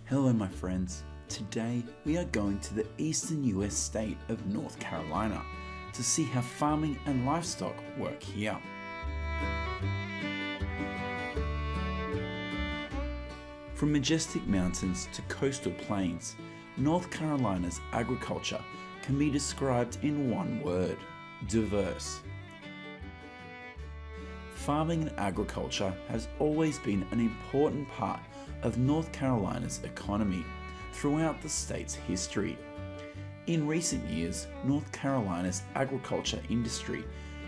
Hello my friends, today we are going to the eastern US state of North Carolina to see how farming and livestock work here. From majestic mountains to coastal plains, North Carolina's agriculture can be described in one word: diverse. Farming and agriculture has always been an important part of North Carolina's economy throughout the state's history. In recent years, North Carolina's agriculture industry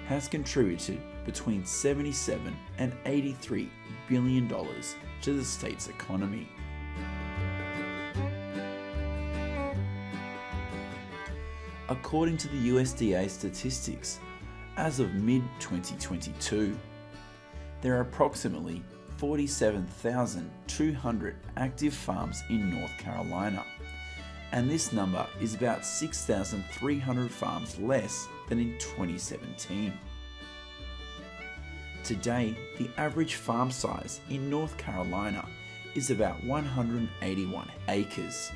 has contributed between $77 and $83 billion to the state's economy. According to the USDA statistics, as of mid-2022, there are approximately 47,200 active farms in North Carolina, and this number is about 6,300 farms less than in 2017. Today, the average farm size in North Carolina is about 181 acres,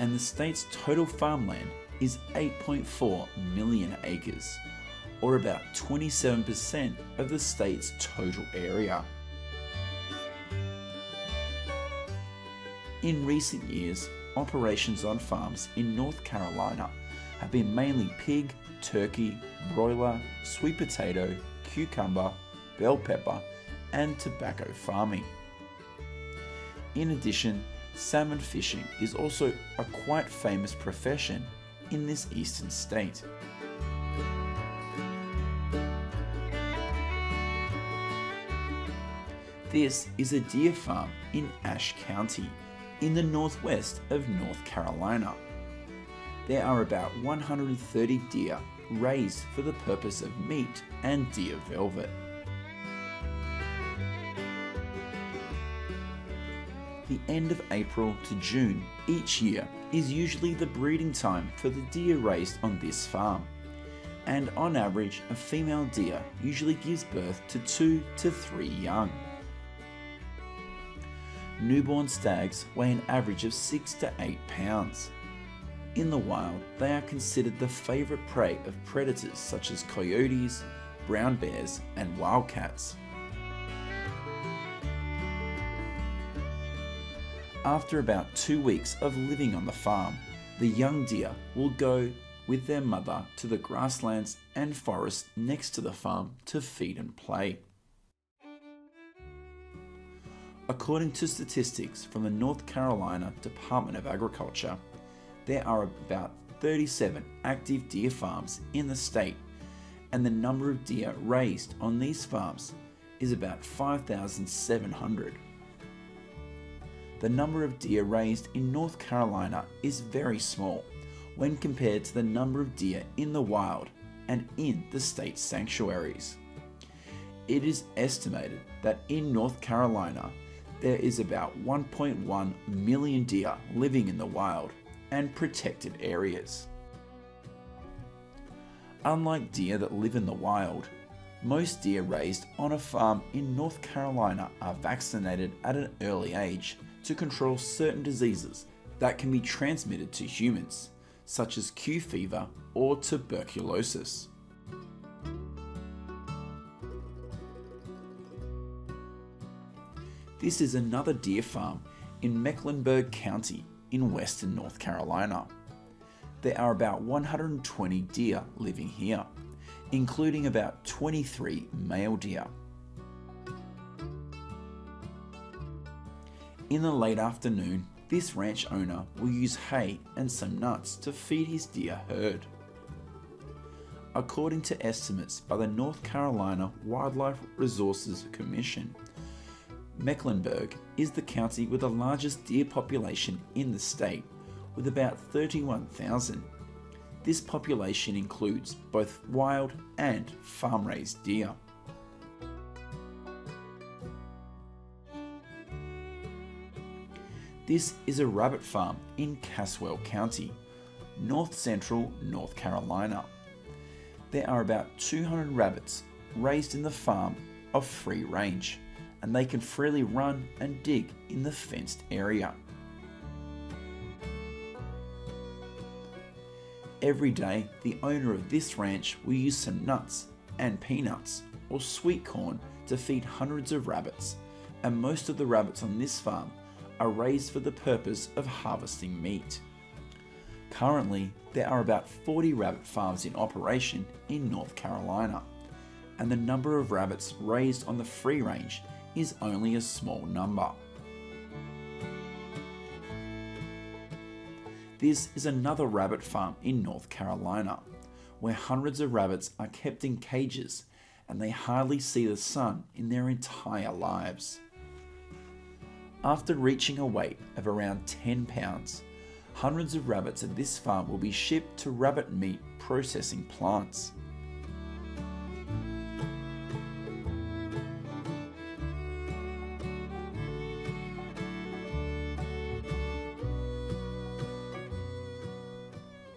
and the state's total farmland is 8.4 million acres, or about 27% of the state's total area. In recent years, operations on farms in North Carolina have been mainly pig, turkey, broiler, sweet potato, cucumber, bell pepper, and tobacco farming. In addition, salmon fishing is also a quite famous profession in this eastern state. This is a deer farm in Ashe County, in the northwest of North Carolina. There are about 130 deer raised for the purpose of meat and deer velvet. The end of April to June each year is usually the breeding time for the deer raised on this farm, and on average a female deer usually gives birth to 2 to 3 young. Newborn stags weigh an average of 6 to 8 pounds. In the wild, they are considered the favorite prey of predators such as coyotes, brown bears, and wildcats. After about 2 weeks of living on the farm, the young deer will go with their mother to the grasslands and forest next to the farm to feed and play. According to statistics from the North Carolina Department of Agriculture, there are about 37 active deer farms in the state, and the number of deer raised on these farms is about 5,700. The number of deer raised in North Carolina is very small when compared to the number of deer in the wild and in the state's sanctuaries. It is estimated that in North Carolina, there is about 1.1 million deer living in the wild and protected areas. Unlike deer that live in the wild, most deer raised on a farm in North Carolina are vaccinated at an early age to control certain diseases that can be transmitted to humans, such as Q fever or tuberculosis. This is another deer farm in Mecklenburg County in western North Carolina. There are about 120 deer living here, including about 23 male deer. In the late afternoon, this ranch owner will use hay and some nuts to feed his deer herd. According to estimates by the North Carolina Wildlife Resources Commission, Mecklenburg is the county with the largest deer population in the state, with about 31,000. This population includes both wild and farm-raised deer. This is a rabbit farm in Caswell County, north central North Carolina. There are about 200 rabbits raised in the farm of free range, and they can freely run and dig in the fenced area. Every day, the owner of this ranch will use some nuts and peanuts or sweet corn to feed hundreds of rabbits, and most of the rabbits on this farm are raised for the purpose of harvesting meat. Currently, there are about 40 rabbit farms in operation in North Carolina, and the number of rabbits raised on the free range is only a small number. This is another rabbit farm in North Carolina, where hundreds of rabbits are kept in cages and they hardly see the sun in their entire lives. After reaching a weight of around 10 pounds, hundreds of rabbits at this farm will be shipped to rabbit meat processing plants.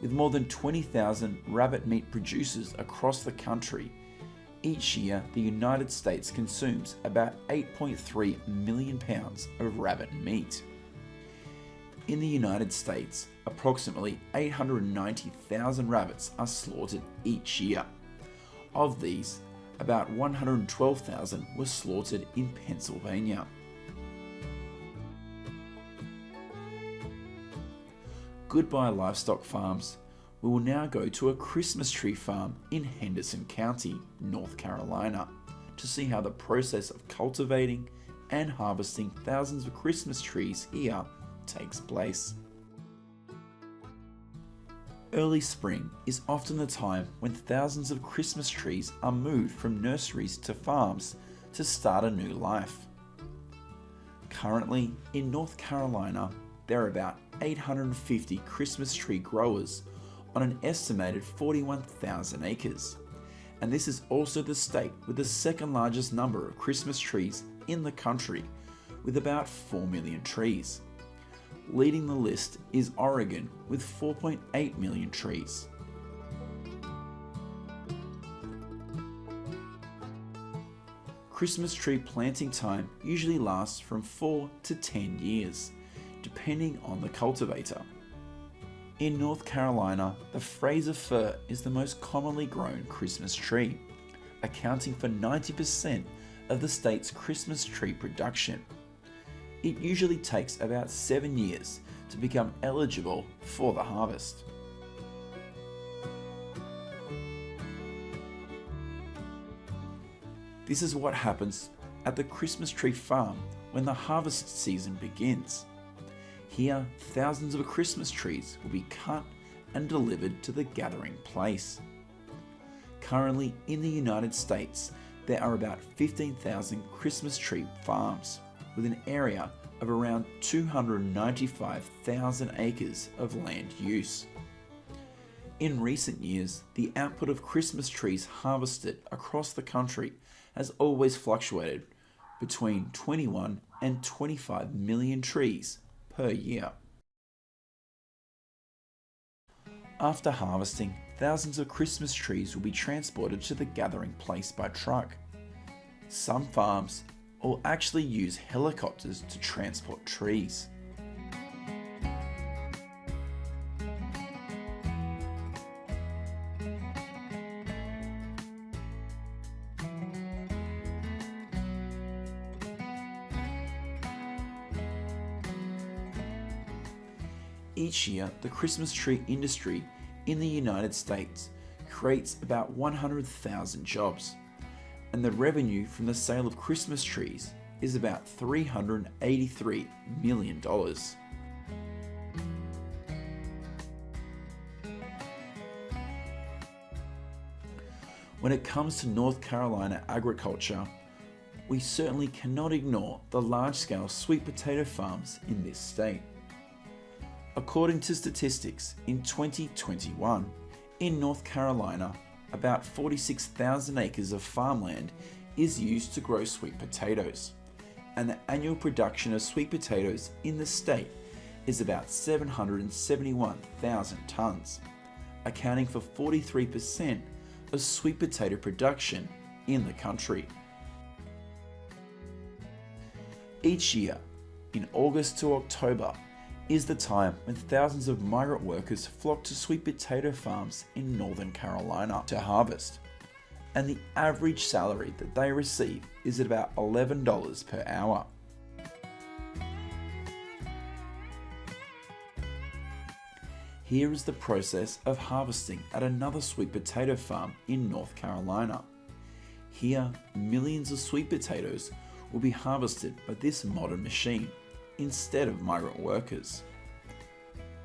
With more than 20,000 rabbit meat producers across the country, each year the United States consumes about 8.3 million pounds of rabbit meat. In the United States, approximately 890,000 rabbits are slaughtered each year. Of these, about 112,000 were slaughtered in Pennsylvania. Goodbye livestock farms. We will now go to a Christmas tree farm in Henderson County, North Carolina, to see how the process of cultivating and harvesting thousands of Christmas trees here takes place. Early spring is often the time when thousands of Christmas trees are moved from nurseries to farms to start a new life. Currently, in North Carolina, there are about 850 Christmas tree growers on an estimated 41,000 acres. And this is also the state with the second largest number of Christmas trees in the country, with about 4 million trees. Leading the list is Oregon with 4.8 million trees. Christmas tree planting time usually lasts from 4 to 10 years, depending on the cultivator. In North Carolina, the Fraser fir is the most commonly grown Christmas tree, accounting for 90% of the state's Christmas tree production. It usually takes about 7 years to become eligible for the harvest. This is what happens at the Christmas tree farm when the harvest season begins. Here, thousands of Christmas trees will be cut and delivered to the gathering place. Currently, in the United States, there are about 15,000 Christmas tree farms, with an area of around 295,000 acres of land use. In recent years, the output of Christmas trees harvested across the country has always fluctuated between 21 and 25 million trees per year. After harvesting, thousands of Christmas trees will be transported to the gathering place by truck. Some farms will actually use helicopters to transport trees. Each year, the Christmas tree industry in the United States creates about 100,000 jobs, and the revenue from the sale of Christmas trees is about $383 million. When it comes to North Carolina agriculture, we certainly cannot ignore the large-scale sweet potato farms in this state. According to statistics, in 2021, in North Carolina, about 46,000 acres of farmland is used to grow sweet potatoes, and the annual production of sweet potatoes in the state is about 771,000 tonnes, accounting for 43% of sweet potato production in the country. Each year, in August to October, is the time when thousands of migrant workers flock to sweet potato farms in Northern Carolina to harvest, and the average salary that they receive is at about $11 per hour. Here is the process of harvesting at another sweet potato farm in North Carolina. Here, millions of sweet potatoes will be harvested by this modern machine instead of migrant workers.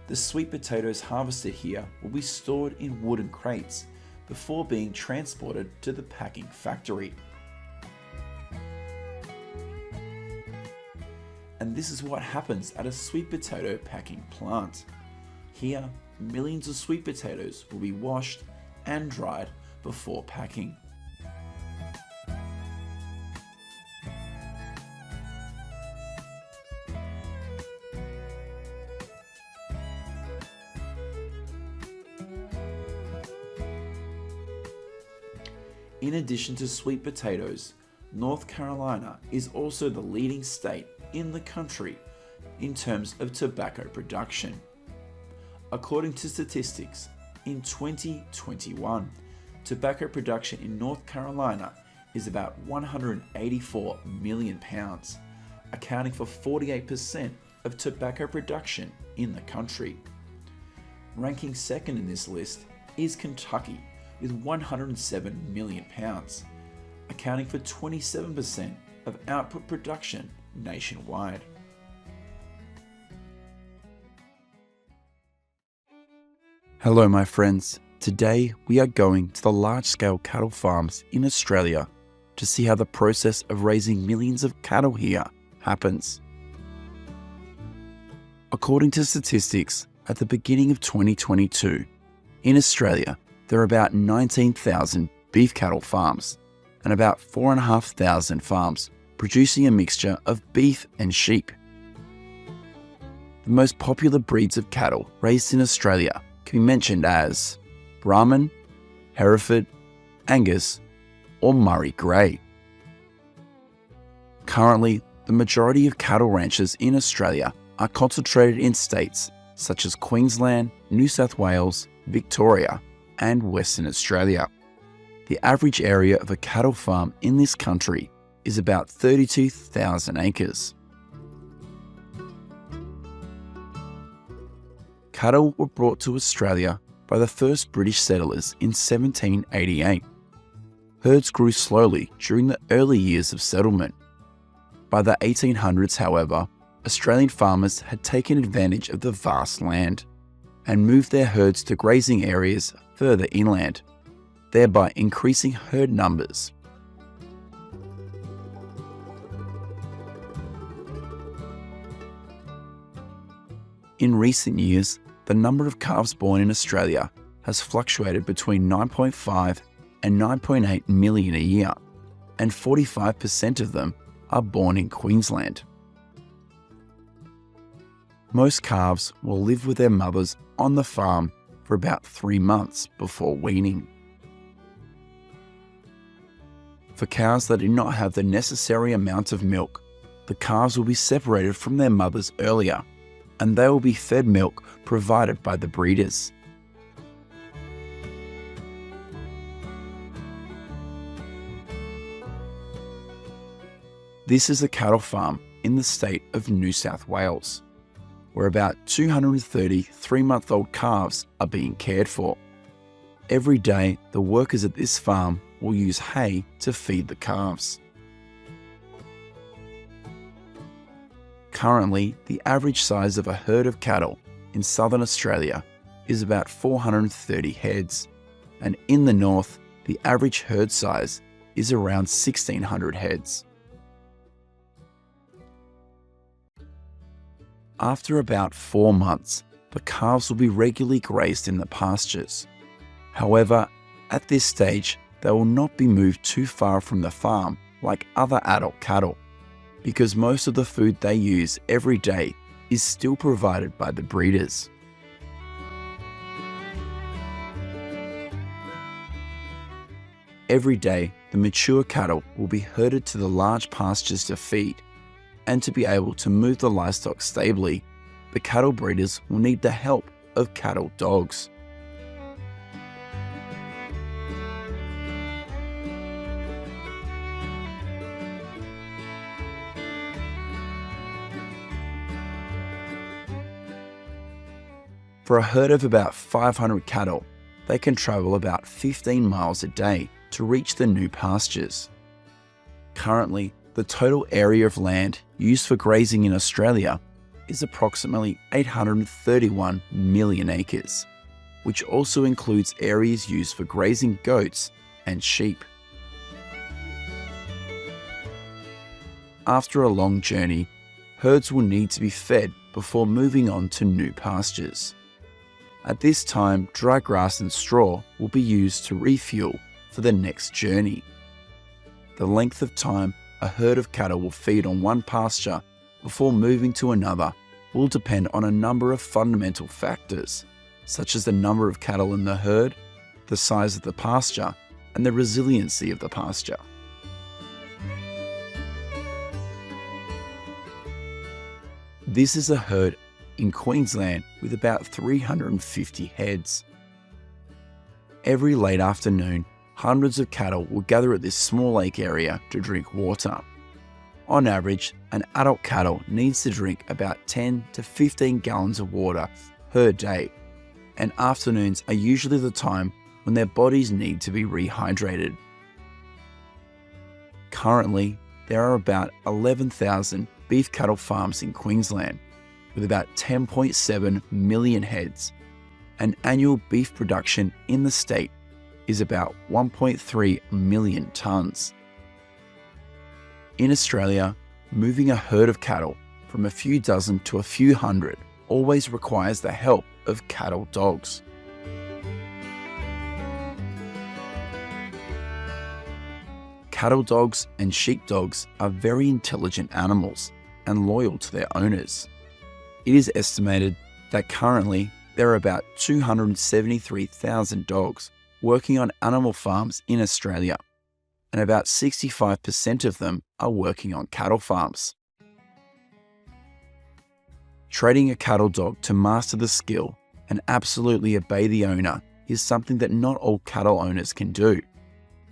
The sweet potatoes harvested here will be stored in wooden crates before being transported to the packing factory. And this is what happens at a sweet potato packing plant. Here, millions of sweet potatoes will be washed and dried before packing. In addition to sweet potatoes, North Carolina is also the leading state in the country in terms of tobacco production. According to statistics, in 2021, tobacco production in North Carolina is about 184 million pounds, accounting for 48% of tobacco production in the country. Ranking second in this list is Kentucky with 107 million pounds, accounting for 27% of output production nationwide. Hello my friends, today we are going to the large-scale cattle farms in Australia to see how the process of raising millions of cattle here happens. According to statistics, at the beginning of 2022, in Australia there are about 19,000 beef cattle farms and about 4,500 farms producing a mixture of beef and sheep. The most popular breeds of cattle raised in Australia can be mentioned as Brahman, Hereford, Angus, or Murray Grey. Currently, the majority of cattle ranches in Australia are concentrated in states such as Queensland, New South Wales, Victoria, and Western Australia. The average area of a cattle farm in this country is about 32,000 acres. Cattle were brought to Australia by the first British settlers in 1788. Herds grew slowly during the early years of settlement. By the 1800s, however, Australian farmers had taken advantage of the vast land and moved their herds to grazing areas further inland, thereby increasing herd numbers. In recent years, the number of calves born in Australia has fluctuated between 9.5 and 9.8 million a year, and 45% of them are born in Queensland. Most calves will live with their mothers on the farm for about 3 months before weaning. For cows that do not have the necessary amount of milk, the calves will be separated from their mothers earlier, and they will be fed milk provided by the breeders. This is a cattle farm in the state of New South Wales, where about 230 3-month-old calves are being cared for. Every day, the workers at this farm will use hay to feed the calves. Currently, the average size of a herd of cattle in southern Australia is about 430 heads, and in the north, the average herd size is around 1,600 heads. After about 4 months, the calves will be regularly grazed in the pastures. However, at this stage, they will not be moved too far from the farm like other adult cattle, because most of the food they use every day is still provided by the breeders. Every day, the mature cattle will be herded to the large pastures to feed, and to be able to move the livestock stably, the cattle breeders will need the help of cattle dogs. For a herd of about 500 cattle, they can travel about 15 miles a day to reach the new pastures. Currently, the total area of land used for grazing in Australia is approximately 831 million acres, which also includes areas used for grazing goats and sheep. After a long journey, herds will need to be fed before moving on to new pastures. At this time, dry grass and straw will be used to refuel for the next journey. The length of time a herd of cattle will feed on one pasture before moving to another will depend on a number of fundamental factors, such as the number of cattle in the herd, the size of the pasture, and the resiliency of the pasture. This is a herd in Queensland with about 350 heads. Every late afternoon, hundreds of cattle will gather at this small lake area to drink water. On average, an adult cattle needs to drink about 10 to 15 gallons of water per day, and afternoons are usually the time when their bodies need to be rehydrated. Currently, there are about 11,000 beef cattle farms in Queensland, with about 10.7 million heads, and annual beef production in the state is about 1.3 million tonnes. In Australia, moving a herd of cattle from a few dozen to a few hundred always requires the help of cattle dogs. Cattle dogs and sheep dogs are very intelligent animals and loyal to their owners. It is estimated that currently there are about 273,000 dogs working on animal farms in Australia, and about 65% of them are working on cattle farms. Training a cattle dog to master the skill and absolutely obey the owner is something that not all cattle owners can do.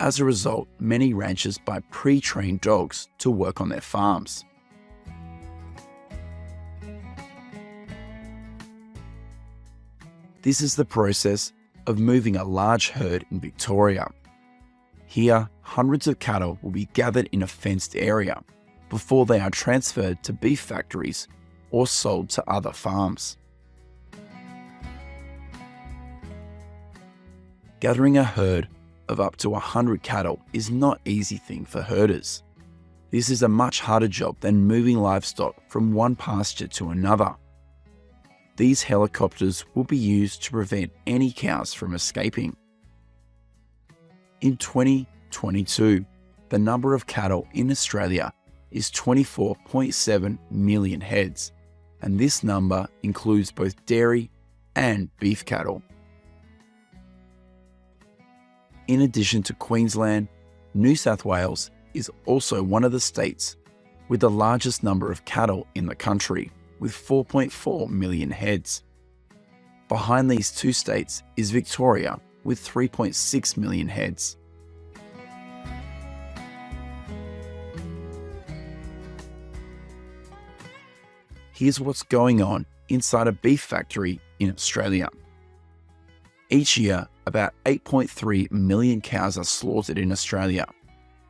As a result, many ranchers buy pre-trained dogs to work on their farms. This is the process of moving a large herd in Victoria. Here, hundreds of cattle will be gathered in a fenced area before they are transferred to beef factories or sold to other farms. Gathering a herd of up to 100 cattle is not an easy thing for herders. This is a much harder job than moving livestock from one pasture to another. These helicopters will be used to prevent any cows from escaping. In 2022, the number of cattle in Australia is 24.7 million heads, and this number includes both dairy and beef cattle. In addition to Queensland, New South Wales is also one of the states with the largest number of cattle in the country, with 4.4 million heads. Behind these two states is Victoria with 3.6 million heads. Here's what's going on inside a beef factory in Australia. Each year, about 8.3 million cows are slaughtered in Australia,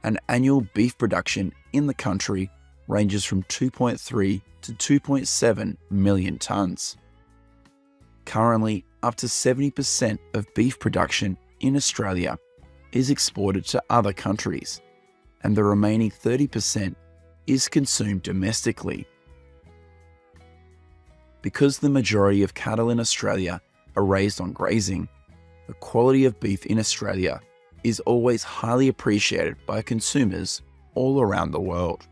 and annual beef production in the country ranges from 2.3 to 2.7 million tonnes. Currently, up to 70% of beef production in Australia is exported to other countries, and the remaining 30% is consumed domestically. Because the majority of cattle in Australia are raised on grazing, the quality of beef in Australia is always highly appreciated by consumers all around the world.